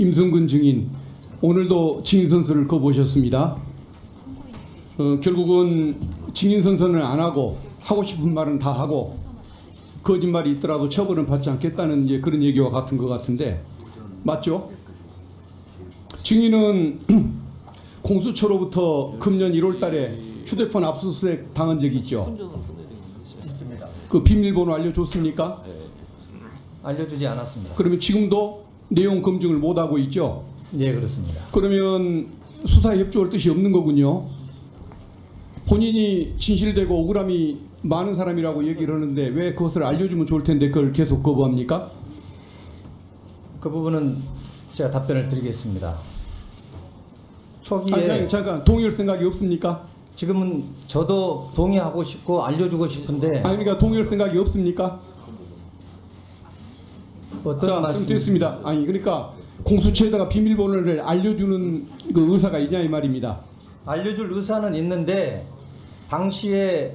임성근 증인, 오늘도 증인 선서를 거부하셨습니다. 결국은 증인 선서는 안 하고 하고 싶은 말은 다 하고 거짓말이 있더라도 처벌은 받지 않겠다는 이제 그런 얘기와 같은 것 같은데 맞죠? 증인은 공수처로부터 금년 1월 달에 휴대폰 압수수색 당한 적이 있죠? 있습니다. 그 비밀번호 알려줬습니까? 알려주지 않았습니다. 그러면 지금도 내용 검증을 못하고 있죠? 네, 그렇습니다. 그러면 수사에 협조할 뜻이 없는 거군요. 본인이 진실되고 억울함이 많은 사람이라고 얘기를 하는데 왜 그것을 알려주면 좋을 텐데 그걸 계속 거부합니까? 그 부분은 제가 답변을 드리겠습니다. 초기에 아니, 잠깐 동의할 생각이 없습니까? 지금은 저도 동의하고 싶고 알려주고 싶은데 아니 그러니까 동의할 생각이 없습니까? 어떤 자, 말씀? 됐습니다. 아니 그러니까 공수처에다가 비밀번호를 알려주는 그 의사가 있냐 이 말입니다. 알려줄 의사는 있는데 당시에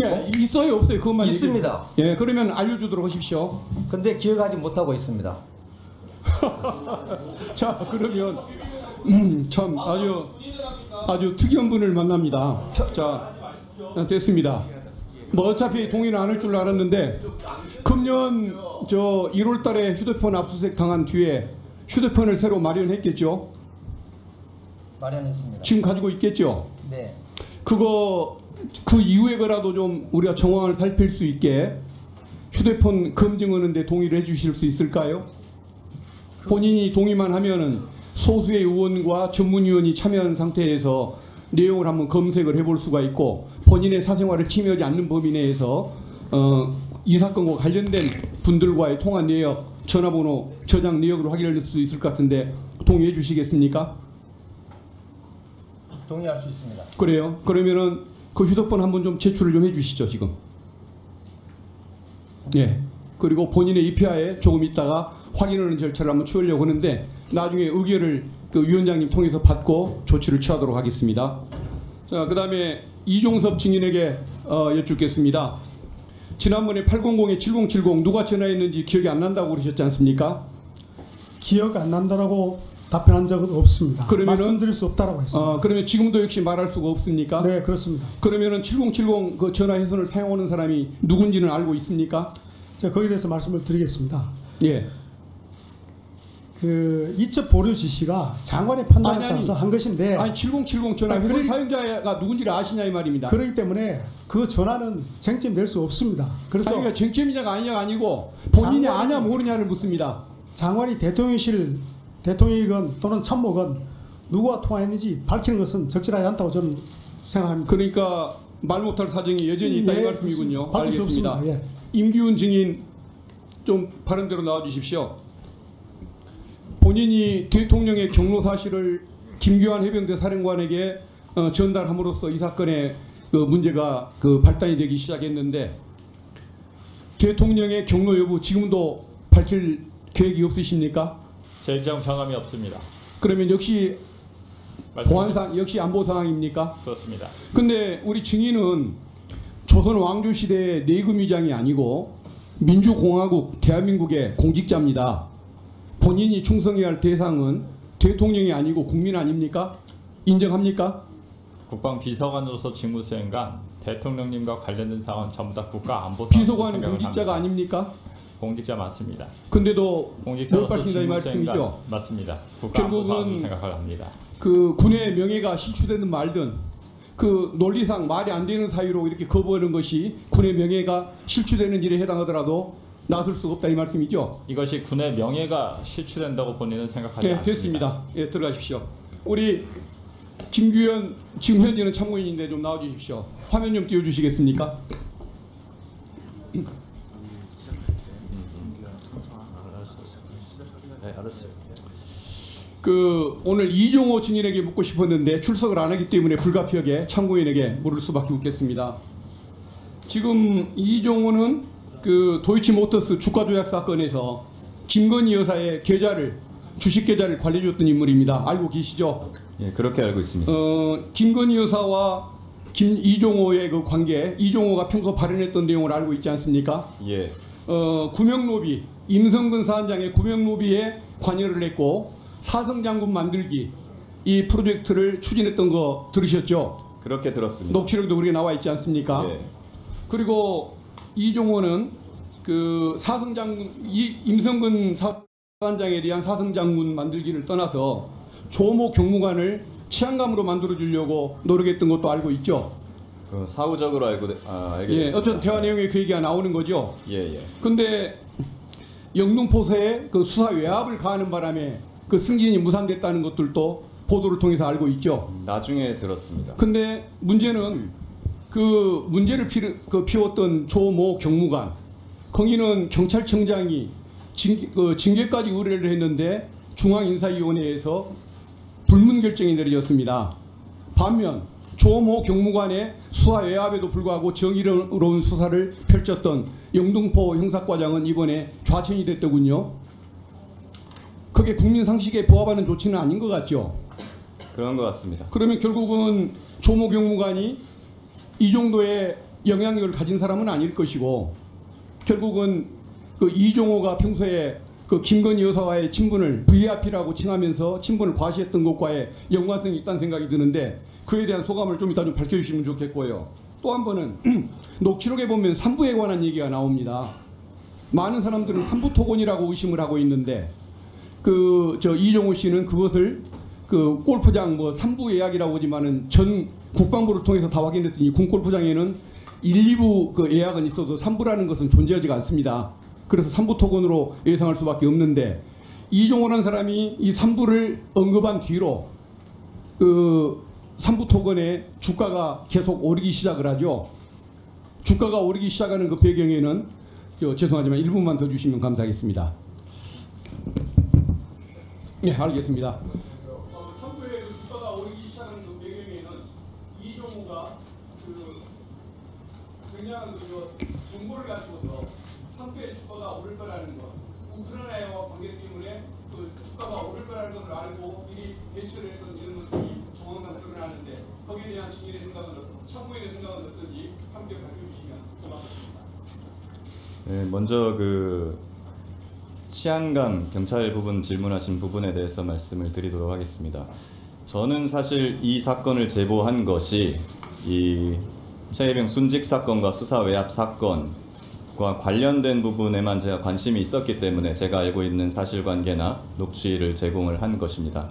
예, 있어요 없어요 그것만 있습니다. 얘기해. 예, 그러면 알려주도록 하십시오. 근데 기억하지 못하고 있습니다. 자 그러면 참 아주 특이한 분을 만납니다. 자 됐습니다. 뭐 어차피 동의는 안 할 줄 알았는데 금년 저 1월달에 휴대폰 압수수색 당한 뒤에 휴대폰을 새로 마련했겠죠? 마련했습니다. 지금 가지고 있겠죠? 네. 그거 그 이후에 거라도 좀 우리가 정황을 살필 수 있게 휴대폰 검증하는데 동의를 해주실 수 있을까요? 본인이 동의만 하면은 소수의 의원과 전문위원이 참여한 상태에서 내용을 한번 검색을 해볼 수가 있고 본인의 사생활을 침해하지 않는 범위 내에서 이 사건과 관련된 분들과의 통화 내역, 전화번호, 저장 내역으로 확인할 수 있을 것 같은데 동의해 주시겠습니까? 동의할 수 있습니다. 그래요. 그러면은 그 휴대폰 한번 좀 제출을 좀 해주시죠 지금. 예. 그리고 본인의 EPR에 조금 있다가 확인하는 절차를 한번 취하려고 하는데 나중에 의결을 그 위원장님 통해서 받고 조치를 취하도록 하겠습니다. 자, 그다음에 이종섭 증인에게 여쭙겠습니다. 지난번에 800-7070 누가 전화했는지 기억이 안 난다고 그러셨지 않습니까? 기억 안 난다라고 답변한 적은 없습니다. 그러면은- 말씀드릴 수 없다라고 했습니다. 그러면 지금도 역시 말할 수가 없습니까? 네, 그렇습니다. 그러면은 7070 그 전화 회선을 사용하는 사람이 누군지는 알고 있습니까? 제가 거기에 대해서 말씀을 드리겠습니다. 예. 그 이첩 보류 지시가 장관의 판단에 아니, 따라서 한 것인데 아니 7070 전화 회선 사용자가 누군지를 아시냐 이 말입니다. 그렇기 때문에 그 전화는 쟁점될 수 없습니다. 그래서 그러니까 쟁점이냐가 아니냐가 아니고 본인이 장관이- 아냐 모르냐를 묻습니다. 장관이 대통령실 대통령이건 또는 참모건 누구와 통화했는지 밝히는 것은 적절하지 않다고 저는 생각합니다. 그러니까 말 못할 사정이 여전히 있다 이 예, 말씀이군요. 밝힐 수 알겠습니다. 없습니다. 예. 임기훈 증인 좀 바른대로 나와주십시오. 본인이 대통령의 경로 사실을 김규환 해병대 사령관에게 전달함으로써 이 사건의 그 문제가 그 발단이 되기 시작했는데 대통령의 경로 여부 지금도 밝힐 계획이 없으십니까? 제 일정 정함이 없습니다. 그러면 역시 말씀드립니다. 보안상 역시 안보 상황입니까? 그렇습니다. 근데 우리 증인은 조선 왕조 시대의 내금위장이 아니고 민주공화국 대한민국의 공직자입니다. 본인이 충성해야 할 대상은 대통령이 아니고 국민 아닙니까? 인정합니까? 국방비서관으로서 직무 수행간 대통령님과 관련된 사항은 전부 다 국가안보 비서관은 공직자가 아닙니까? 공직자 맞습니다. 근데도 못 공직자로서 밝힌다 이 직무 말씀이죠. 수행간 맞습니다. 국가안보 결국은- 사항을 생각을 합니다. 그 군의 명예가 실추되든 말든 그 논리상 말이 안 되는 사유로 이렇게 거부하는 것이 군의 명예가 실추되는 일에 해당하더라도 나설 수가 없다 이 말씀이죠. 이것이 군의 명예가 실추된다고 본인은 생각하지 네, 않습니다. 됐습니다. 예, 들어가십시오. 우리 김규현 지금 현재는 참고인인데 좀 나와주십시오. 화면 좀 띄워주시겠습니까? 네, 알았어요. 그 오늘 이종호 증인에게 묻고 싶었는데 출석을 안 하기 때문에 불가피하게 참고인에게 물을 수밖에 없겠습니다. 지금 이종호는 그 도이치모터스 주가 조작 사건에서 김건희 여사의 계좌를 주식 계좌를 관리해줬던 인물입니다. 알고 계시죠? 예, 그렇게 알고 있습니다. 김건희 여사와 이종호의 그 관계, 이종호가 평소 발언했던 내용을 알고 있지 않습니까? 예, 구명로비, 임성근 사안장의 구명로비에 관여를 했고 사성장군 만들기 이 프로젝트를 추진했던 거 들으셨죠? 그렇게 들었습니다. 녹취록도 우리가 나와 있지 않습니까? 예. 그리고 이종호는 그 사성장군 임성근 사관장에 대한 사성장군 만들기를 떠나서 조모 경무관을 치안감으로 만들어 주려고 노력했던 것도 알고 있죠. 그 사후적으로 알게 예, 됐습니다. 어쨌든 대화 내용에 그 얘기가 나오는 거죠. 예. 근데 영등포서에 그 수사 외압을 가하는 바람에 그 승진이 무산됐다는 것들도 보도를 통해서 알고 있죠. 나중에 들었습니다. 근데 문제는 그 문제를 피웠던 조모 경무관, 거기는 경찰청장이 징계까지 의뢰를 했는데 중앙인사위원회에서 불문 결정이 내려졌습니다. 반면 조모 경무관의 수사 외압에도 불구하고 정의로운 수사를 펼쳤던 영등포 형사과장은 이번에 좌천이 됐더군요. 그게 국민 상식에 부합하는 조치는 아닌 것 같죠. 그런 것 같습니다. 그러면 결국은 조모 경무관이 이 정도의 영향력을 가진 사람은 아닐 것이고, 결국은 그 이종호가 평소에 그 김건희 여사와의 친분을 VIP라고 칭하면서 친분을 과시했던 것과의 연관성이 있다는 생각이 드는데, 그에 대한 소감을 좀 이따 좀 밝혀주시면 좋겠고요. 또 한 번은 녹취록에 보면 삼부에 관한 얘기가 나옵니다. 많은 사람들은 삼부 토건이라고 의심을 하고 있는데, 그 저 이종호 씨는 그것을 그 골프장 뭐 3부 예약이라고 하지만은 전 국방부를 통해서 다 확인했더니 군 골프장에는 1, 2부 그 예약은 있어도 3부라는 것은 존재하지가 않습니다. 그래서 3부 토건으로 예상할 수밖에 없는데, 이종호라는 사람이 이 3부를 언급한 뒤로 그 3부 토건의 주가가 계속 오르기 시작을 하죠. 주가가 오르기 시작하는 그 배경에는 죄송하지만 1분만 더 주시면 감사하겠습니다. 네, 알겠습니다. 3부의 그 주가가 오르기 시작하는 그 배경에는 이종호가 굉장한 정보를 가지고서 3부의 주가가 오를 거라는 것, 우크라이나와 관계 때문에 그 주가가 오를 거라는 것을 알고 미리 대처를 했던 이런 것들이 정황상 드러나는데, 거기에 대한 측면의 생각은 참고인의 생각은 어떤지 함께 밝혀주시면 고맙겠습니다. 네, 먼저 그 치안감 경찰 부분 질문하신 부분에 대해서 말씀을 드리도록 하겠습니다. 저는 사실 이 사건을 제보한 것이 이 최혜병 순직 사건과 수사 외압 사건과 관련된 부분에만 제가 관심이 있었기 때문에 제가 알고 있는 사실관계나 녹취를 제공을 한 것입니다.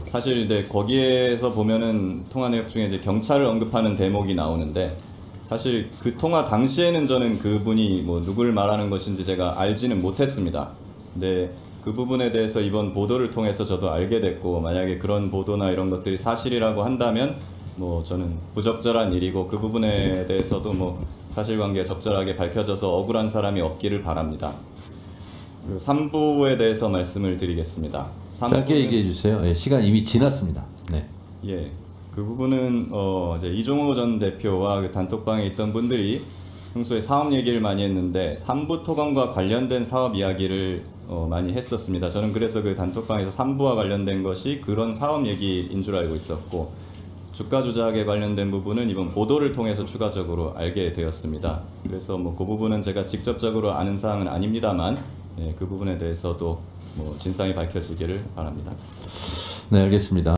사실 거기에서 보면은 통화 내역 중에 이제 경찰을 언급하는 대목이 나오는데, 사실 그 통화 당시에는 저는 그분이 뭐 누굴 말하는 것인지 제가 알지는 못했습니다. 근데 그 부분에 대해서 이번 보도를 통해서 저도 알게 됐고, 만약에 그런 보도나 이런 것들이 사실이라고 한다면 뭐 저는 부적절한 일이고, 그 부분에 대해서도 뭐 사실관계 적절하게 밝혀져서 억울한 사람이 없기를 바랍니다. 그리고 3부에 대해서 말씀을 드리겠습니다. 짧게 얘기해 주세요. 예, 시간 이미 지났습니다. 네. 예, 그 부분은 이제 이종호 전 대표와 그 단톡방에 있던 분들이 평소에 사업 얘기를 많이 했는데 3부 토건과 관련된 사업 이야기를 많이 했었습니다. 저는 그래서 그 단톡방에서 3부와 관련된 것이 그런 사업 얘기인 줄 알고 있었고, 주가 조작에 관련된 부분은 이번 보도를 통해서 추가적으로 알게 되었습니다. 그래서 뭐 그 부분은 제가 직접적으로 아는 사항은 아닙니다만, 예, 그 부분에 대해서도 뭐 진상이 밝혀지기를 바랍니다. 네, 알겠습니다.